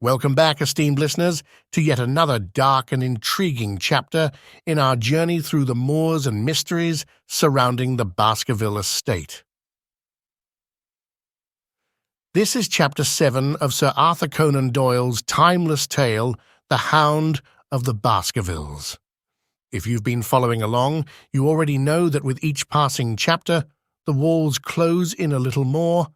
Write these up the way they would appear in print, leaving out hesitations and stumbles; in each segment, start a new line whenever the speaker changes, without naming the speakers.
Welcome back, esteemed listeners, to yet another dark and intriguing chapter in our journey through the moors and mysteries surrounding the Baskerville estate. This is Chapter 7 of Sir Arthur Conan Doyle's timeless tale, The Hound of the Baskervilles. If you've been following along, you already know that with each passing chapter, the walls close in a little more,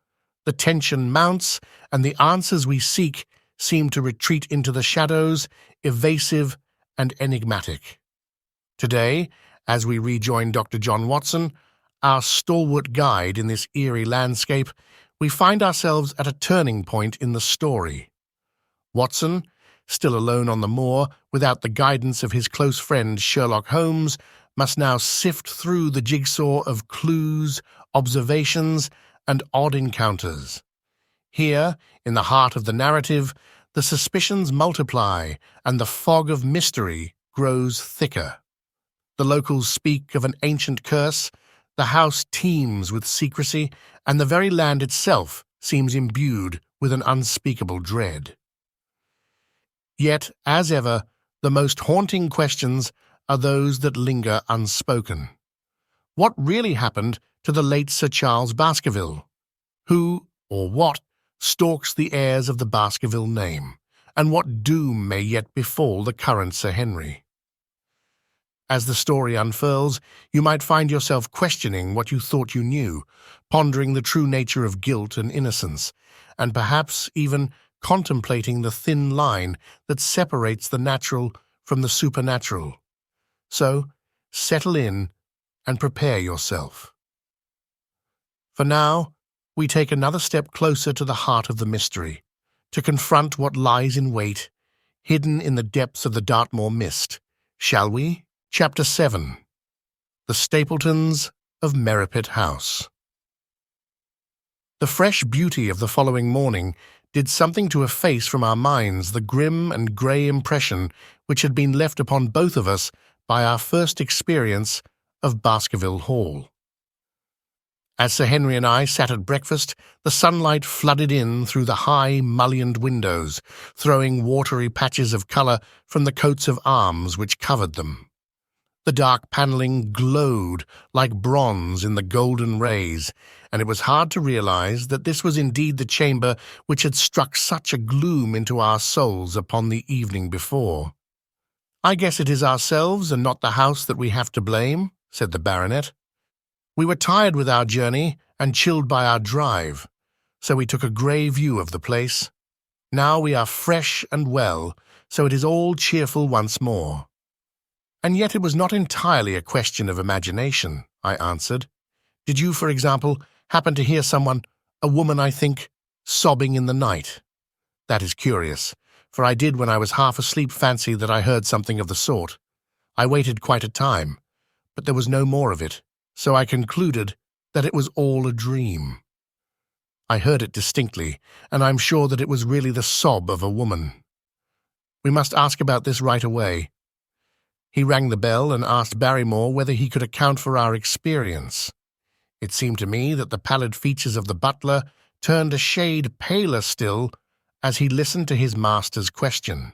the tension mounts, and the answers we seek seem to retreat into the shadows, evasive and enigmatic. Today, as we rejoin Dr. John Watson, our stalwart guide in this eerie landscape, we find ourselves at a turning point in the story. Watson, still alone on the moor, without the guidance of his close friend Sherlock Holmes, must now sift through the jigsaw of clues, observations, and odd encounters. Here, in the heart of the narrative, the suspicions multiply and the fog of mystery grows thicker. The locals speak of an ancient curse, the house teems with secrecy, and the very land itself seems imbued with an unspeakable dread. Yet, as ever, the most haunting questions are those that linger unspoken. What really happened to the late Sir Charles Baskerville? Who, or what, stalks the heirs of the Baskerville name, and what doom may yet befall the current Sir Henry? As the story unfurls, you might find yourself questioning what you thought you knew, pondering the true nature of guilt and innocence, and perhaps even contemplating the thin line that separates the natural from the supernatural. So, settle in and prepare yourself. For now, we take another step closer to the heart of the mystery, to confront what lies in wait, hidden in the depths of the Dartmoor mist. Shall we? Chapter 7. The Stapletons of Merripit House. The fresh beauty of the following morning did something to efface from our minds the grim and grey impression which had been left upon both of us by our first experience of Baskerville Hall. As Sir Henry and I sat at breakfast, the sunlight flooded in through the high, mullioned windows, throwing watery patches of colour from the coats of arms which covered them. The dark panelling glowed like bronze in the golden rays, and it was hard to realize that this was indeed the chamber which had struck such a gloom into our souls upon the evening before. "I guess it is ourselves and not the house that we have to blame," said the baronet. "We were tired with our journey and chilled by our drive, so we took a grey view of the place. Now we are fresh and well, so it is all cheerful once more." "And yet it was not entirely a question of imagination," I answered. "Did you, for example, happen to hear someone, a woman I think, sobbing in the night?" "That is curious, for I did when I was half asleep fancy that I heard something of the sort. I waited quite a time, but there was no more of it, so I concluded that it was all a dream. I heard it distinctly, and I'm sure that it was really the sob of a woman. We must ask about this right away." He rang the bell and asked Barrymore whether he could account for our experience. It seemed to me that the pallid features of the butler turned a shade paler still as he listened to his master's question.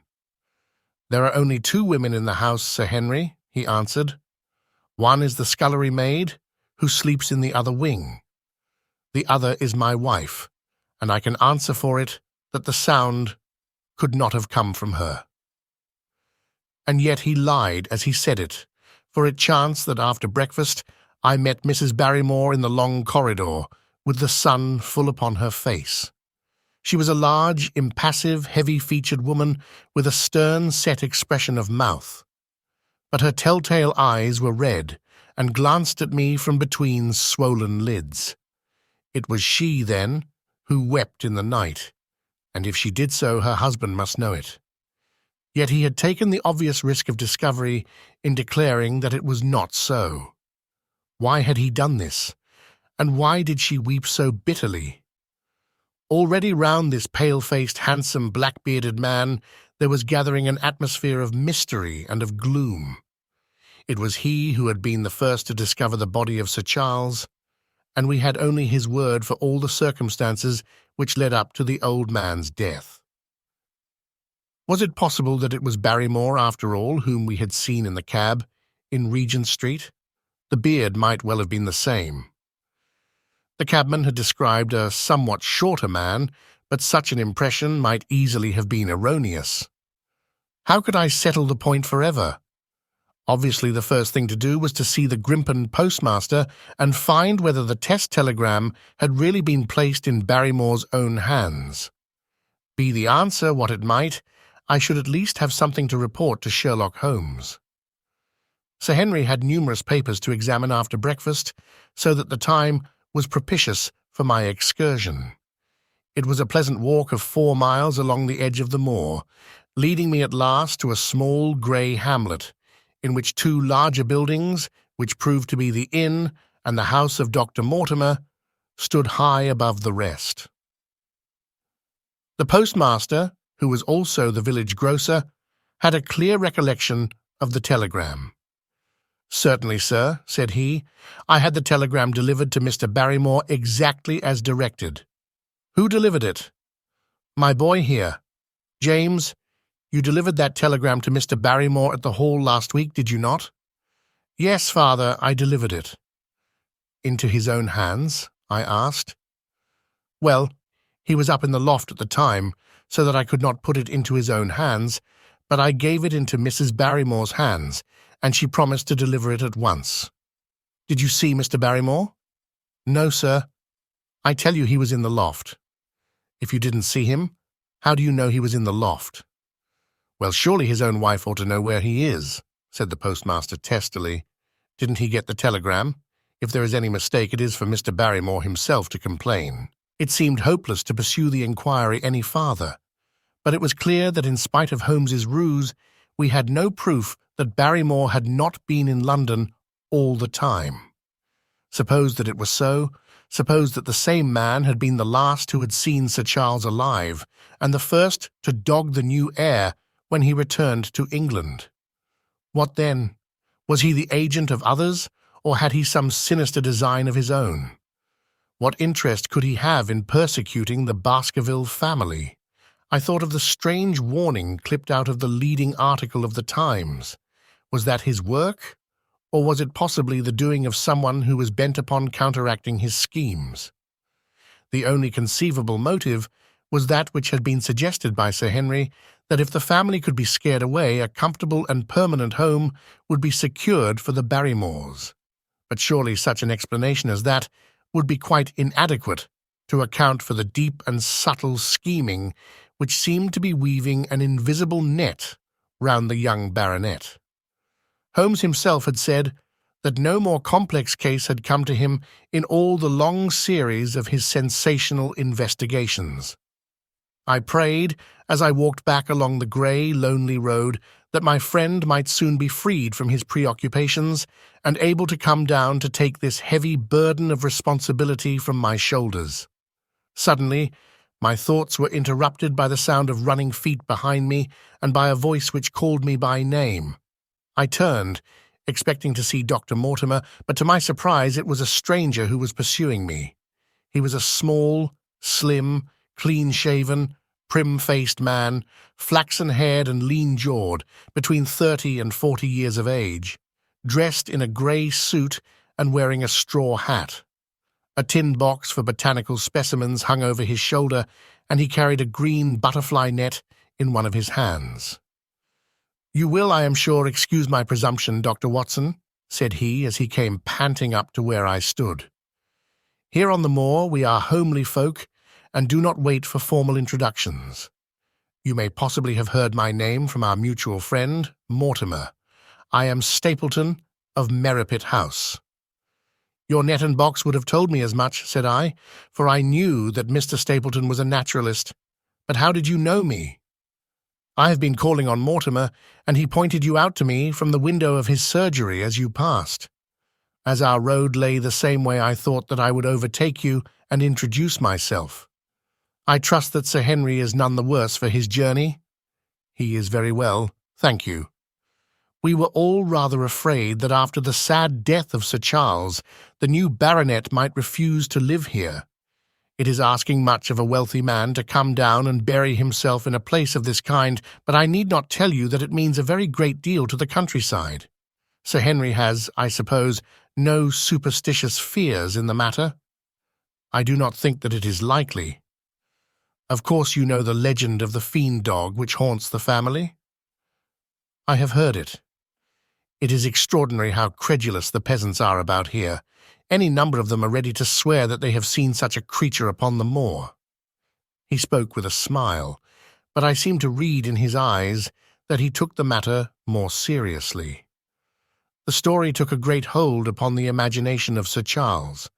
"There are only 2 women in the house, Sir Henry," he answered. "One is the scullery maid, who sleeps in the other wing. The other is my wife, and I can answer for it that the sound could not have come from her." And yet he lied as he said it, for it chanced that after breakfast I met Mrs. Barrymore in the long corridor, with the sun full upon her face. She was a large, impassive, heavy-featured woman with a stern, set expression of mouth. But her telltale eyes were red, and glanced at me from between swollen lids. It was she, then, who wept in the night, and if she did so, her husband must know it. Yet he had taken the obvious risk of discovery in declaring that it was not so. Why had he done this, and why did she weep so bitterly? Already round this pale-faced, handsome, black-bearded man there was gathering an atmosphere of mystery and of gloom. It was he who had been the first to discover the body of Sir Charles, and we had only his word for all the circumstances which led up to the old man's death. Was it possible that it was Barrymore, after all, whom we had seen in the cab, in Regent Street? The beard might well have been the same. The cabman had described a somewhat shorter man, but such an impression might easily have been erroneous. How could I settle the point forever? Obviously, the first thing to do was to see the Grimpen postmaster and find whether the test telegram had really been placed in Barrymore's own hands. Be the answer what it might, I should at least have something to report to Sherlock Holmes. Sir Henry had numerous papers to examine after breakfast, so that the time was propitious for my excursion. It was a pleasant walk of 4 miles along the edge of the moor, leading me at last to a small grey hamlet, in which 2 larger buildings, which proved to be the inn and the house of Dr. Mortimer, stood high above the rest. The postmaster, who was also the village grocer, had a clear recollection of the telegram. "Certainly, sir," said he. "I had the telegram delivered to Mr. Barrymore exactly as directed." "Who delivered it?" "My boy here. James, you delivered that telegram to Mr. Barrymore at the Hall last week, did you not?" "Yes, father, I delivered it." "Into his own hands?" I asked. "Well, he was up in the loft at the time, so that I could not put it into his own hands, but I gave it into Mrs. Barrymore's hands, and she promised to deliver it at once." "Did you see Mr. Barrymore?" "No, sir. I tell you he was in the loft." "If you didn't see him, how do you know he was in the loft?" "Well, surely his own wife ought to know where he is," said the postmaster testily. "Didn't he get the telegram? If there is any mistake, it is for Mr. Barrymore himself to complain." It seemed hopeless to pursue the inquiry any farther, but it was clear that in spite of Holmes's ruse, we had no proof that Barrymore had not been in London all the time. Suppose that it was so, suppose that the same man had been the last who had seen Sir Charles alive, and the first to dog the new heir when he returned to England. What then? Was he the agent of others, or had he some sinister design of his own? What interest could he have in persecuting the Baskerville family? I thought of the strange warning clipped out of the leading article of the Times. Was that his work, or was it possibly the doing of someone who was bent upon counteracting his schemes? The only conceivable motive was that which had been suggested by Sir Henry, that if the family could be scared away, a comfortable and permanent home would be secured for the Barrymores. But surely such an explanation as that would be quite inadequate to account for the deep and subtle scheming which seemed to be weaving an invisible net round the young baronet. Holmes himself had said that no more complex case had come to him in all the long series of his sensational investigations. I prayed, as I walked back along the grey, lonely road, that my friend might soon be freed from his preoccupations and able to come down to take this heavy burden of responsibility from my shoulders. Suddenly, my thoughts were interrupted by the sound of running feet behind me and by a voice which called me by name. I turned, expecting to see Dr. Mortimer, but to my surprise it was a stranger who was pursuing me. He was a small, slim, clean-shaven, prim-faced man, flaxen-haired and lean-jawed, between 30 and 40 years of age, dressed in a grey suit and wearing a straw hat. A tin box for botanical specimens hung over his shoulder, and he carried a green butterfly net in one of his hands. "You will, I am sure, excuse my presumption, Dr. Watson," said he as he came panting up to where I stood. "Here on the moor we are homely folk, and do not wait for formal introductions. You may possibly have heard my name from our mutual friend, Mortimer. I am Stapleton of Merripit House." "Your net and box would have told me as much," said I, "for I knew that Mr. Stapleton was a naturalist. But how did you know me?" "I have been calling on Mortimer, and he pointed you out to me from the window of his surgery as you passed. As our road lay the same way, I thought that I would overtake you and introduce myself. I trust that Sir Henry is none the worse for his journey?" "He is very well, thank you." We were all rather afraid that after the sad death of Sir Charles, the new baronet might refuse to live here. It is asking much of a wealthy man to come down and bury himself in a place of this kind, but I need not tell you that it means a very great deal to the countryside. Sir Henry has, I suppose, no superstitious fears in the matter? I do not think that it is likely. Of course you know the legend of the fiend dog which haunts the family? I have heard it. It is extraordinary how credulous the peasants are about here. Any number of them are ready to swear that they have seen such a creature upon the moor. He spoke with a smile, but I seemed to read in his eyes that he took the matter more seriously. The story took a great hold upon the imagination of Sir Charles,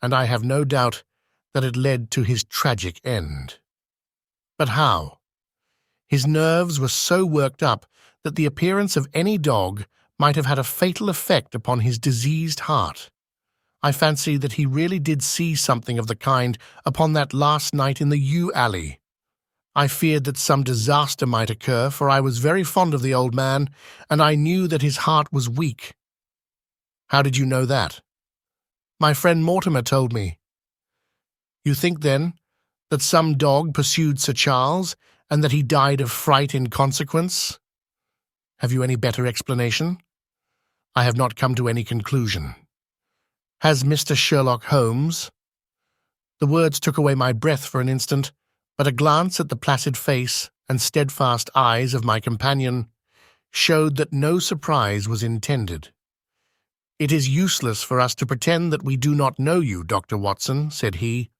and I have no doubt that it led to his tragic end. But how? His nerves were so worked up that the appearance of any dog might have had a fatal effect upon his diseased heart. I fancy that he really did see something of the kind upon that last night in the yew alley. I feared that some disaster might occur, for I was very fond of the old man, and I knew that his heart was weak. How did you know that? My friend Mortimer told me. You think, then, that some dog pursued Sir Charles, and that he died of fright in consequence? Have you any better explanation? I have not come to any conclusion. Has Mr. Sherlock Holmes? The words took away my breath for an instant, but a glance at the placid face and steadfast eyes of my companion showed that no surprise was intended. It is useless for us to pretend that we do not know you, Dr. Watson, said he.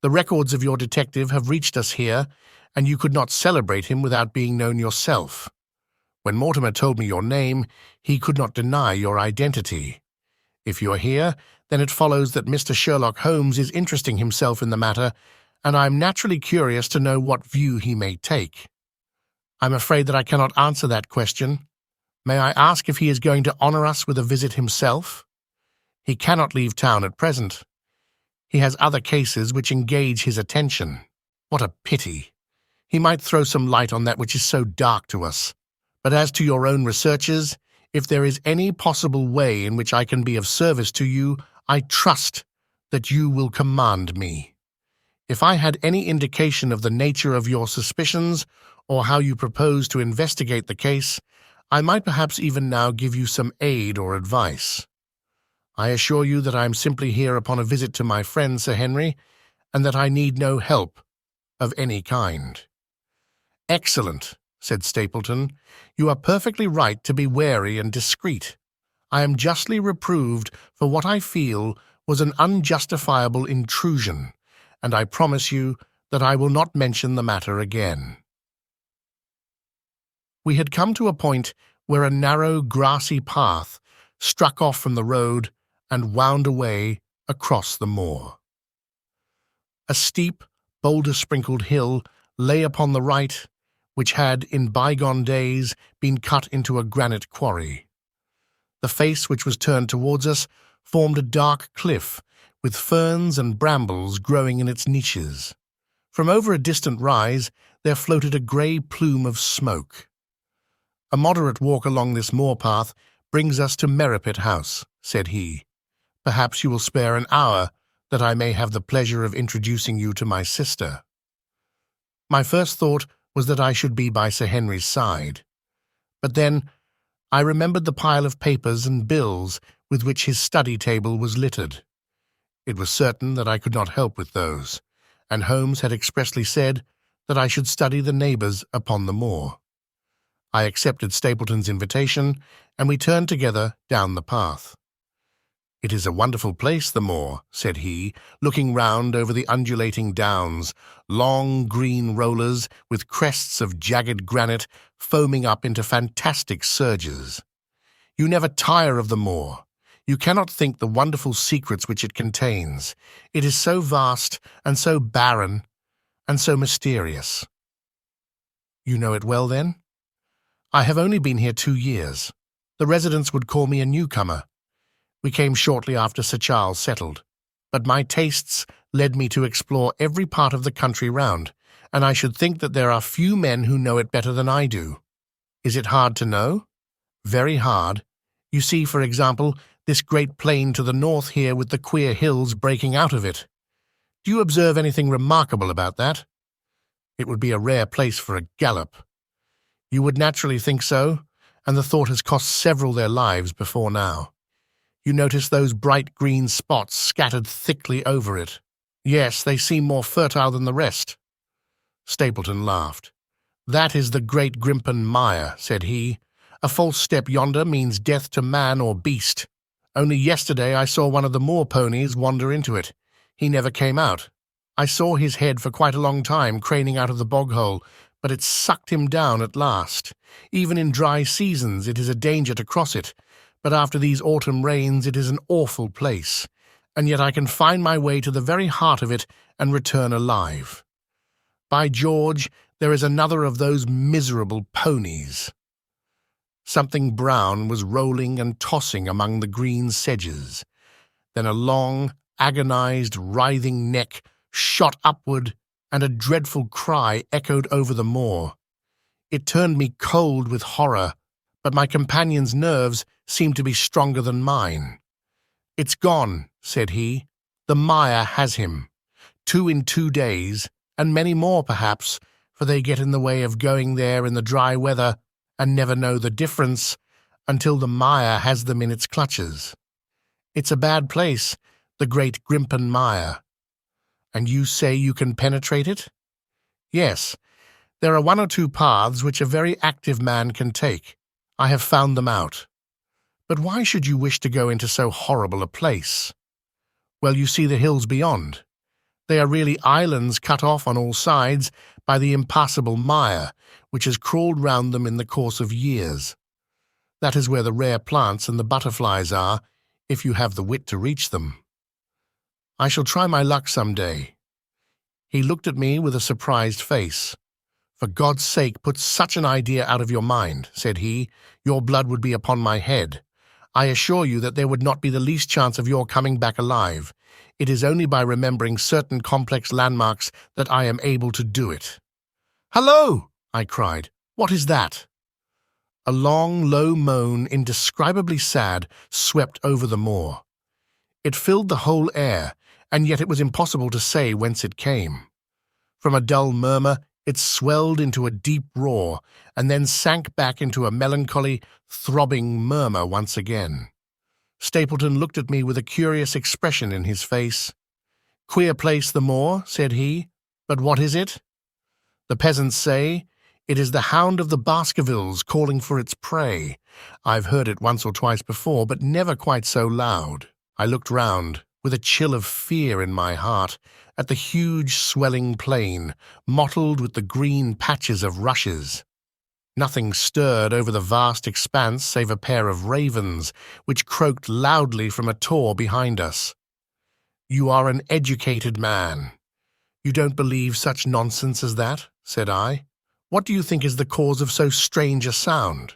The records of your detective have reached us here, and you could not celebrate him without being known yourself. When Mortimer told me your name, he could not deny your identity. If you are here, then it follows that Mr. Sherlock Holmes is interesting himself in the matter, and I am naturally curious to know what view he may take. I'm afraid that I cannot answer that question. May I ask if he is going to honor us with a visit himself? He cannot leave town at present. He has other cases which engage his attention. What a pity! He might throw some light on that which is so dark to us. But as to your own researches, if there is any possible way in which I can be of service to you, I trust that you will command me. If I had any indication of the nature of your suspicions, or how you propose to investigate the case, I might perhaps even now give you some aid or advice. I assure you that I am simply here upon a visit to my friend Sir Henry, and that I need no help of any kind. Excellent, said Stapleton. You are perfectly right to be wary and discreet. I am justly reproved for what I feel was an unjustifiable intrusion, and I promise you that I will not mention the matter again. We had come to a point where a narrow, grassy path struck off from the road and wound away across the moor. A steep, boulder-sprinkled hill lay upon the right, which had, in bygone days, been cut into a granite quarry. The face which was turned towards us formed a dark cliff, with ferns and brambles growing in its niches. From over a distant rise there floated a grey plume of smoke. A moderate walk along this moor path brings us to Merripit House, said he. Perhaps you will spare an hour, that I may have the pleasure of introducing you to my sister. My first thought was that I should be by Sir Henry's side. But then I remembered the pile of papers and bills with which his study table was littered. It was certain that I could not help with those, and Holmes had expressly said that I should study the neighbours upon the moor. I accepted Stapleton's invitation, and we turned together down the path. It is a wonderful place, the moor, said he, looking round over the undulating downs, long green rollers with crests of jagged granite foaming up into fantastic surges. You never tire of the moor. You cannot think the wonderful secrets which it contains. It is so vast and so barren and so mysterious. You know it well, then? I have only been here 2 years. The residents would call me a newcomer. We came shortly after Sir Charles settled, but my tastes led me to explore every part of the country round, and I should think that there are few men who know it better than I do. Is it hard to know? Very hard. You see, for example, this great plain to the north here with the queer hills breaking out of it. Do you observe anything remarkable about that? It would be a rare place for a gallop. You would naturally think so, and the thought has cost several their lives before now. You notice those bright green spots scattered thickly over it. Yes, they seem more fertile than the rest. Stapleton laughed. That is the great Grimpen mire, said he. A false step yonder means death to man or beast. Only yesterday I saw one of the moor ponies wander into it. He never came out. I saw his head for quite a long time craning out of the bog hole, but it sucked him down at last. Even in dry seasons it is a danger to cross it, but after these autumn rains it is an awful place, and yet I can find my way to the very heart of it and return alive. By George, there is another of those miserable ponies. Something brown was rolling and tossing among the green sedges. Then a long, agonized, writhing neck shot upward, and a dreadful cry echoed over the moor. It turned me cold with horror, but my companion's nerves seemed to be stronger than mine. "It's gone," said he. "The mire has him. 2 in 2 days, and many more perhaps, for they get in the way of going there in the dry weather and never know the difference until the mire has them in its clutches. It's a bad place, the great Grimpen mire. And you say you can penetrate it?" "Yes. There are 1 or 2 paths which a very active man can take. I have found them out." "But why should you wish to go into so horrible a place?" "Well, you see the hills beyond. They are really islands cut off on all sides by the impassable mire, which has crawled round them in the course of years. That is where the rare plants and the butterflies are, if you have the wit to reach them. I shall try my luck some day." He looked at me with a surprised face. "For God's sake, put such an idea out of your mind," said he. "Your blood would be upon my head. I assure you that there would not be the least chance of your coming back alive. It is only by remembering certain complex landmarks that I am able to do it." "Hallo!" I cried. "What is that?" A long, low moan, indescribably sad, swept over the moor. It filled the whole air, and yet it was impossible to say whence it came. From a dull murmur, it swelled into a deep roar, and then sank back into a melancholy, throbbing murmur once again. Stapleton looked at me with a curious expression in his face. "Queer place, the moor," said he. "But what is it?" "The peasants say it is the Hound of the Baskervilles calling for its prey. I've heard it once or twice before, but never quite so loud." I looked round, with a chill of fear in my heart, at the huge swelling plain, mottled with the green patches of rushes. Nothing stirred over the vast expanse save a pair of ravens, which croaked loudly from a tor behind us. "You are an educated man. You don't believe such nonsense as that?" said I. "What do you think is the cause of so strange a sound?"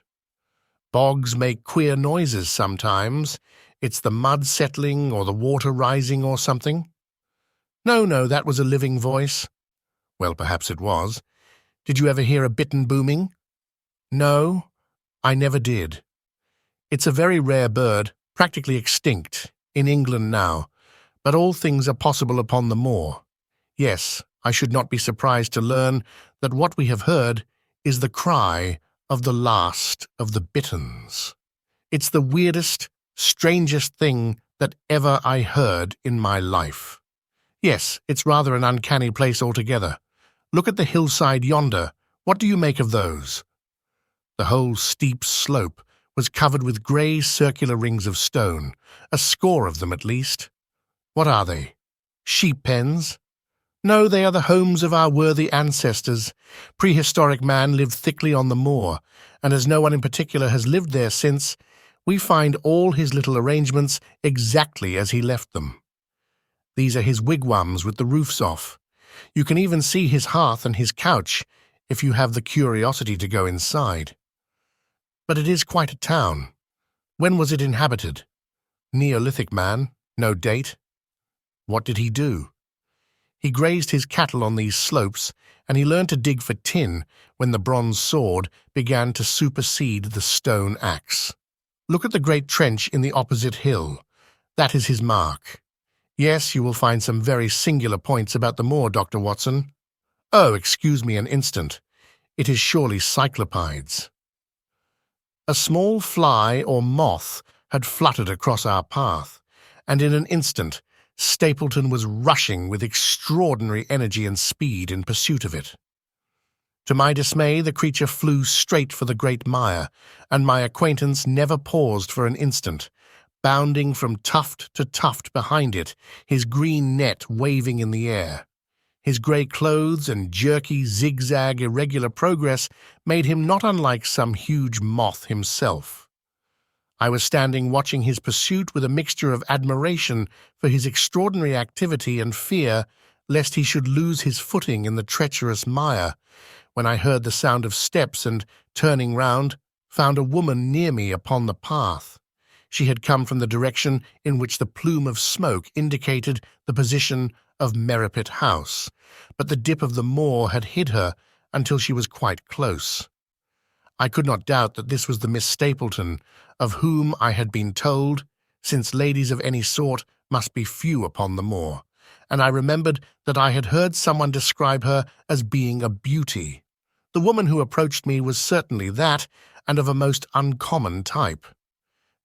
"Bogs make queer noises sometimes. It's the mud settling or the water rising or something." No, that was a living voice." "Well, perhaps it was. Did you ever hear a bittern booming?" "No, I never did. It's a very rare bird, practically extinct, in England now, but all things are possible upon the moor. Yes, I should not be surprised to learn that what we have heard is the cry of the last of the bitterns. It's the weirdest, strangest thing that ever I heard in my life. Yes, it's rather an uncanny place altogether. Look at the hillside yonder. What do you make of those?" The whole steep slope was covered with grey circular rings of stone, a score of them at least. "What are they? Sheep pens?" "No, they are the homes of our worthy ancestors. Prehistoric man lived thickly on the moor, and as no one in particular has lived there since, we find all his little arrangements exactly as he left them. These are his wigwams with the roofs off. You can even see his hearth and his couch if you have the curiosity to go inside. But it is quite a town. When was it inhabited? Neolithic man, no date. What did he do? He grazed his cattle on these slopes, and he learned to dig for tin when the bronze sword began to supersede the stone axe. Look at the great trench in the opposite hill. That is his mark. Yes, you will find some very singular points about the moor, Dr. Watson. Oh, excuse me an instant. It is surely cyclopides. A small fly or moth had fluttered across our path, and in an instant Stapleton was rushing with extraordinary energy and speed in pursuit of it. To my dismay, the creature flew straight for the great mire, and my acquaintance never paused for an instant, bounding from tuft to tuft behind it, his green net waving in the air. His grey clothes and jerky, zigzag, irregular progress made him not unlike some huge moth himself. I was standing watching his pursuit with a mixture of admiration for his extraordinary activity and fear lest he should lose his footing in the treacherous mire, when I heard the sound of steps and, turning round, found a woman near me upon the path. She had come from the direction in which the plume of smoke indicated the position of Merripit House, but the dip of the moor had hid her until she was quite close. I could not doubt that this was the Miss Stapleton, of whom I had been told, since ladies of any sort must be few upon the moor, and I remembered that I had heard someone describe her as being a beauty. The woman who approached me was certainly that, and of a most uncommon type.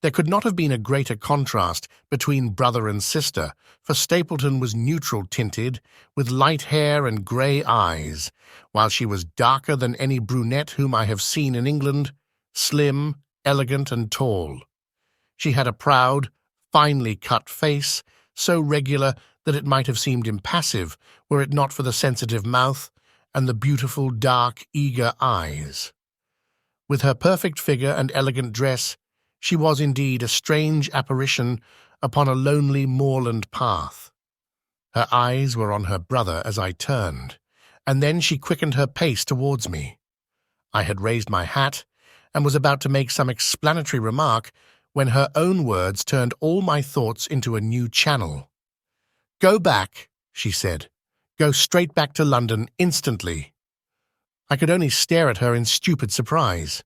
There could not have been a greater contrast between brother and sister, for Stapleton was neutral-tinted, with light hair and grey eyes, while she was darker than any brunette whom I have seen in England, slim, elegant, and tall. She had a proud, finely cut face, so regular that it might have seemed impassive were it not for the sensitive mouth and the beautiful, dark, eager eyes. With her perfect figure and elegant dress, she was indeed a strange apparition upon a lonely moorland path. Her eyes were on her brother as I turned, and then she quickened her pace towards me. I had raised my hat and was about to make some explanatory remark when her own words turned all my thoughts into a new channel. "Go back," she said. "Go straight back to London instantly." I could only stare at her in stupid surprise.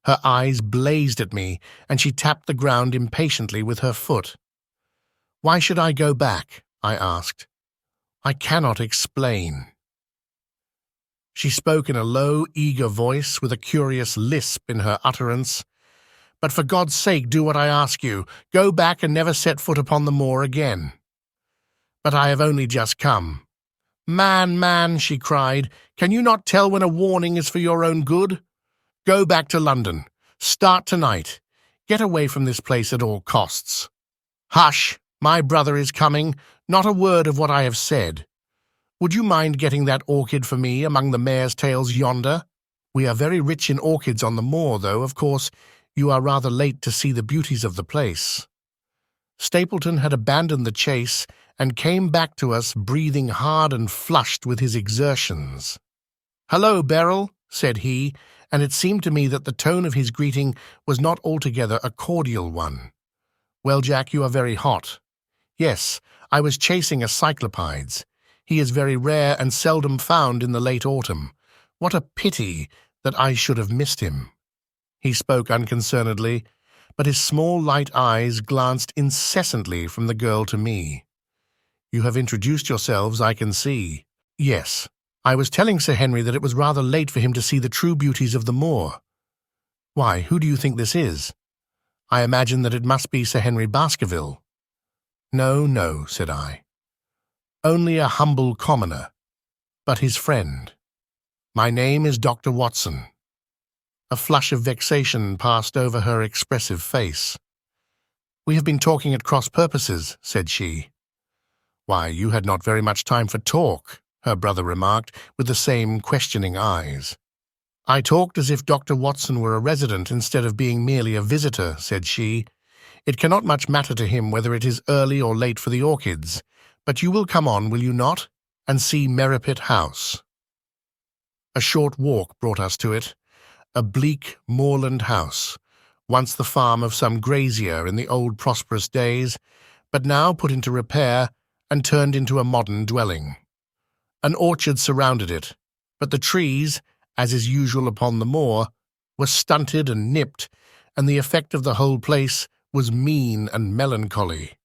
Her eyes blazed at me, and she tapped the ground impatiently with her foot. "Why should I go back?" I asked. "I cannot explain." She spoke in a low, eager voice with a curious lisp in her utterance. "But for God's sake, do what I ask you. Go back and never set foot upon the moor again." "But I have only just come." Man," she cried, "can you not tell when a warning is for your own good? Go back to London. Start tonight. Get away from this place at all costs." "Hush! My brother is coming. Not a word of what I have said. Would you mind getting that orchid for me among the mare's tails yonder? We are very rich in orchids on the moor, though, of course, you are rather late to see the beauties of the place." Stapleton had abandoned the chase and came back to us breathing hard and flushed with his exertions. "Hello, Beryl," said he, and it seemed to me that the tone of his greeting was not altogether a cordial one. "Well, Jack, you are very hot." "Yes, I was chasing a cyclopides. He is very rare and seldom found in the late autumn. What a pity that I should have missed him." He spoke unconcernedly, but his small light eyes glanced incessantly from the girl to me. "You have introduced yourselves, I can see." "Yes. I was telling Sir Henry that it was rather late for him to see the true beauties of the moor." "Why, who do you think this is?" "I imagine that it must be Sir Henry Baskerville." No," said I. "Only a humble commoner, but his friend. My name is Dr. Watson." A flush of vexation passed over her expressive face. "We have been talking at cross purposes," said she. "Why, you had not very much time for talk," her brother remarked, with the same questioning eyes. "I talked as if Dr. Watson were a resident instead of being merely a visitor," said she. "It cannot much matter to him whether it is early or late for the orchids, but you will come on, will you not, and see Merripit House?" A short walk brought us to it, a bleak moorland house, once the farm of some grazier in the old prosperous days, but now put into repair and turned into a modern dwelling. An orchard surrounded it, but the trees, as is usual upon the moor, were stunted and nipped, and the effect of the whole place was mean and melancholy.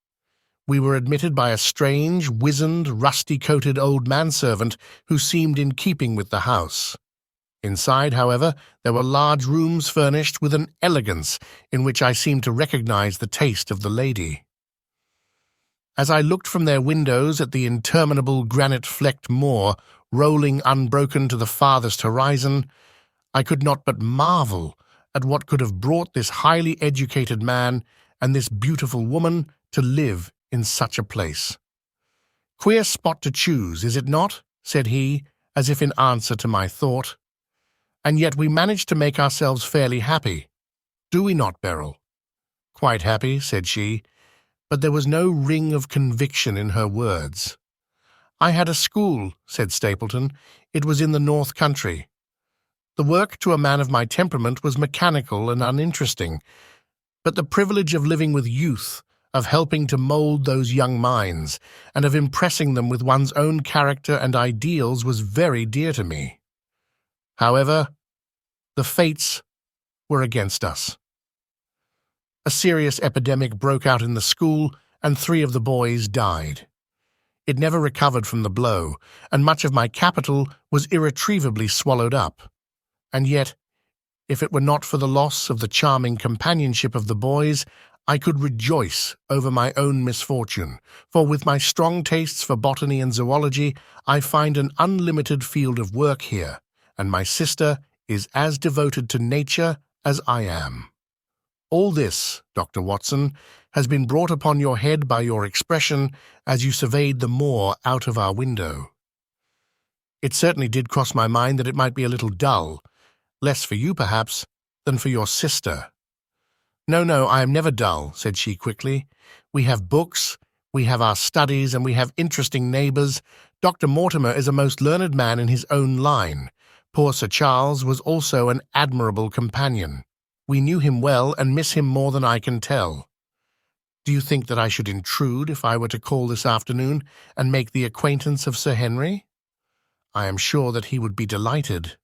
We were admitted by a strange, wizened, rusty-coated old manservant who seemed in keeping with the house. Inside, however, there were large rooms furnished with an elegance in which I seemed to recognize the taste of the lady. As I looked from their windows at the interminable granite-flecked moor rolling unbroken to the farthest horizon, I could not but marvel at what could have brought this highly educated man and this beautiful woman to live in such a place. "Queer spot to choose, is it not?" said he, as if in answer to my thought. "And yet we managed to make ourselves fairly happy. Do we not, Beryl?" "Quite happy," said she, but there was no ring of conviction in her words. "I had a school," said Stapleton. "It was in the North Country. The work to a man of my temperament was mechanical and uninteresting, but the privilege of living with youth, of helping to mold those young minds, and of impressing them with one's own character and ideals was very dear to me. However, the fates were against us. A serious epidemic broke out in the school, and 3 of the boys died. It never recovered from the blow, and much of my capital was irretrievably swallowed up. And yet, if it were not for the loss of the charming companionship of the boys, I could rejoice over my own misfortune, for with my strong tastes for botany and zoology, I find an unlimited field of work here, and my sister is as devoted to nature as I am. All this, Dr. Watson, has been brought upon your head by your expression as you surveyed the moor out of our window. It certainly did cross my mind that it might be a little dull, less for you, perhaps, than for your sister." No, I am never dull," said she quickly. "We have books, we have our studies, and we have interesting neighbours. Dr. Mortimer is a most learned man in his own line. Poor Sir Charles was also an admirable companion. We knew him well and miss him more than I can tell. Do you think that I should intrude if I were to call this afternoon and make the acquaintance of Sir Henry? I am sure that he would be delighted.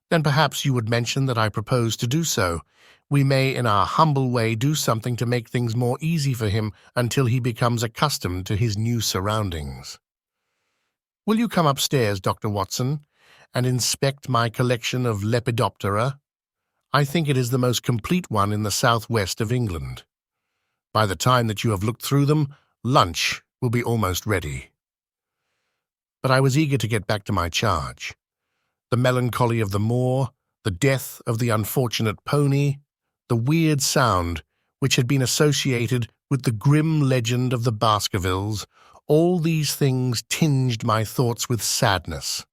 Then perhaps you would mention that I propose to do so. We may, in our humble way, do something to make things more easy for him until he becomes accustomed to his new surroundings. Will you come upstairs, Dr. Watson, and inspect my collection of Lepidoptera? I think it is the most complete one in the southwest of England. By the time that you have looked through them, lunch will be almost ready." But I was eager to get back to my charge. The melancholy of the moor, the death of the unfortunate pony, the weird sound which had been associated with the grim legend of the Baskervilles, all these things tinged my thoughts with sadness.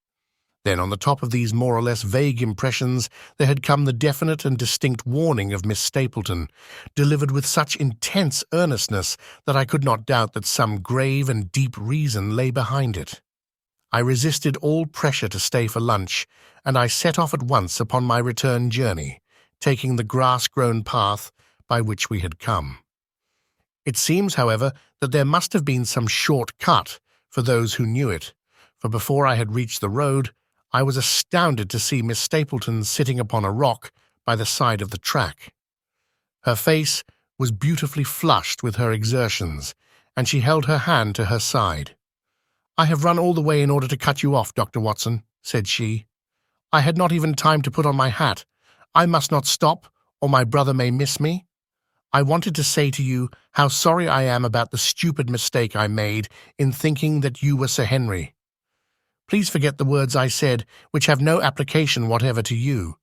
Then, on the top of these more or less vague impressions, there had come the definite and distinct warning of Miss Stapleton, delivered with such intense earnestness that I could not doubt that some grave and deep reason lay behind it. I resisted all pressure to stay for lunch, and I set off at once upon my return journey, taking the grass-grown path by which we had come. It seems, however, that there must have been some short cut for those who knew it, for before I had reached the road, I was astounded to see Miss Stapleton sitting upon a rock by the side of the track. Her face was beautifully flushed with her exertions, and she held her hand to her side. "I have run all the way in order to cut you off, Dr. Watson," said she. "I had not even time to put on my hat. I must not stop, or my brother may miss me. I wanted to say to you how sorry I am about the stupid mistake I made in thinking that you were Sir Henry. Please forget the words I said, which have no application whatever to you."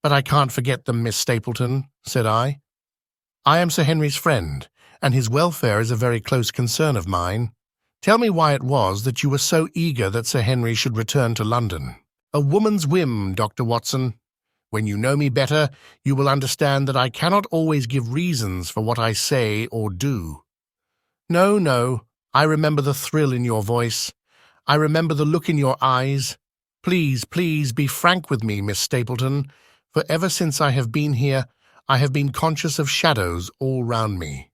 "But I can't forget them, Miss Stapleton," said I. "I am Sir Henry's friend, and his welfare is a very close concern of mine. Tell me why it was that you were so eager that Sir Henry should return to London." "A woman's whim, Dr. Watson. When you know me better, you will understand that I cannot always give reasons for what I say or do." No, I remember the thrill in your voice. I remember the look in your eyes. Please, be frank with me, Miss Stapleton, for ever since I have been here, I have been conscious of shadows all round me.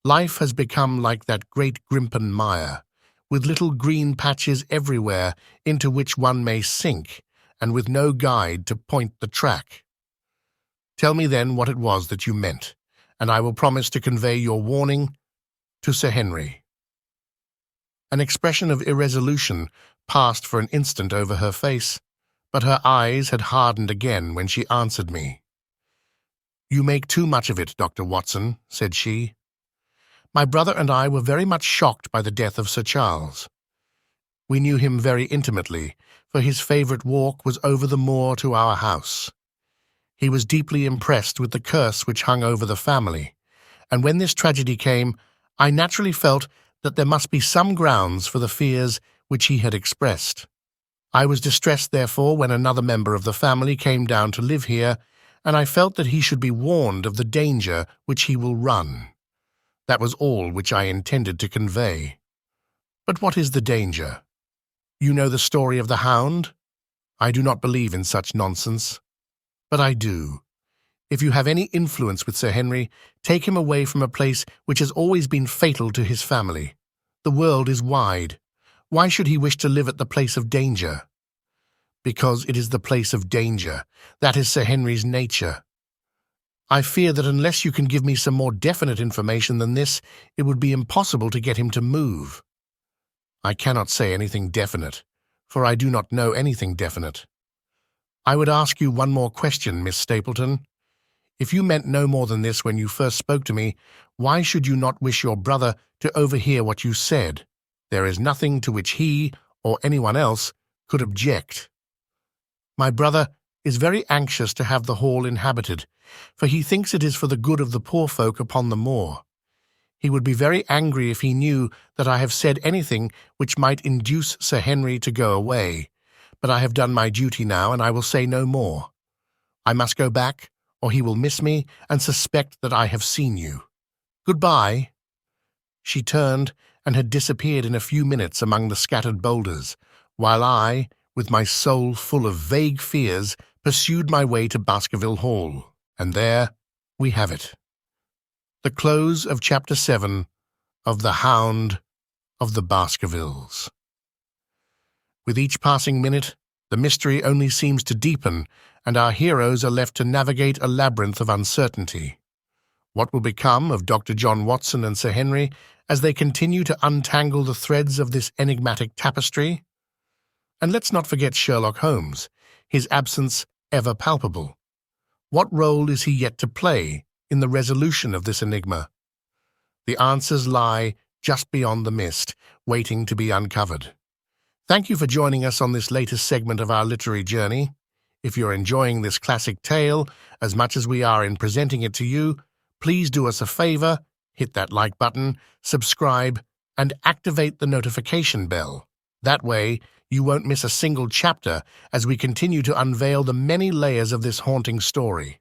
Life has become like that great Grimpen mire, with little green patches everywhere into which one may sink, and with no guide to point the track. Tell me then what it was that you meant, and I will promise to convey your warning to Sir Henry. An expression of irresolution passed for an instant over her face, but her eyes had hardened again when she answered me. "You make too much of it, Dr. Watson," said she. "My brother and I were very much shocked by the death of Sir Charles. We knew him very intimately, for his favourite walk was over the moor to our house. He was deeply impressed with the curse which hung over the family, and when this tragedy came, I naturally felt that there must be some grounds for the fears which he had expressed. I was distressed, therefore, when another member of the family came down to live here, and I felt that he should be warned of the danger which he will run. That was all which I intended to convey." "But what is the danger? You know the story of the Hound? I do not believe in such nonsense." "But I do. If you have any influence with Sir Henry, take him away from a place which has always been fatal to his family. The world is wide. Why should he wish to live at the place of danger?" "Because it is the place of danger. That is Sir Henry's nature. I fear that unless you can give me some more definite information than this, it would be impossible to get him to move." "I cannot say anything definite, for I do not know anything definite. I would ask you one more question, Miss Stapleton. If you meant no more than this when you first spoke to me, why should you not wish your brother to overhear what you said? There is nothing to which he, or anyone else, could object." "My brother is very anxious to have the hall inhabited, for he thinks it is for the good of the poor folk upon the moor. He would be very angry if he knew that I have said anything which might induce Sir Henry to go away, but I have done my duty now, and I will say no more. I must go back, or he will miss me and suspect that I have seen you. Goodbye." She turned and had disappeared in a few minutes among the scattered boulders, while I, with my soul full of vague fears, pursued my way to Baskerville Hall. And there we have it. The close of Chapter 7 of The Hound of the Baskervilles. With each passing minute, the mystery only seems to deepen, and our heroes are left to navigate a labyrinth of uncertainty. What will become of Dr. John Watson and Sir Henry as they continue to untangle the threads of this enigmatic tapestry? And let's not forget Sherlock Holmes, his absence ever palpable. What role is he yet to play in the resolution of this enigma? The answers lie just beyond the mist, waiting to be uncovered. Thank you for joining us on this latest segment of our literary journey. If you're enjoying this classic tale as much as we are in presenting it to you, please do us a favor, hit that like button, subscribe, and activate the notification bell. That way, you won't miss a single chapter as we continue to unveil the many layers of this haunting story.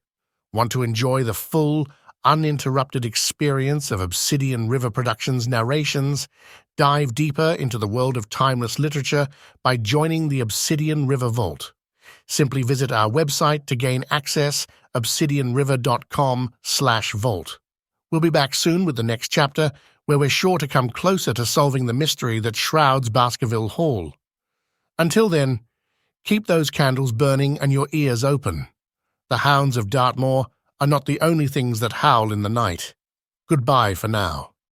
Want to enjoy the full, uninterrupted experience of Obsidian River Productions narrations? Dive deeper into the world of timeless literature by joining the Obsidian River Vault. Simply visit our website to gain access, obsidianriver.com/vault. We'll be back soon with the next chapter, where we're sure to come closer to solving the mystery that shrouds Baskerville Hall. Until then, keep those candles burning and your ears open. The hounds of Dartmoor are not the only things that howl in the night. Goodbye for now.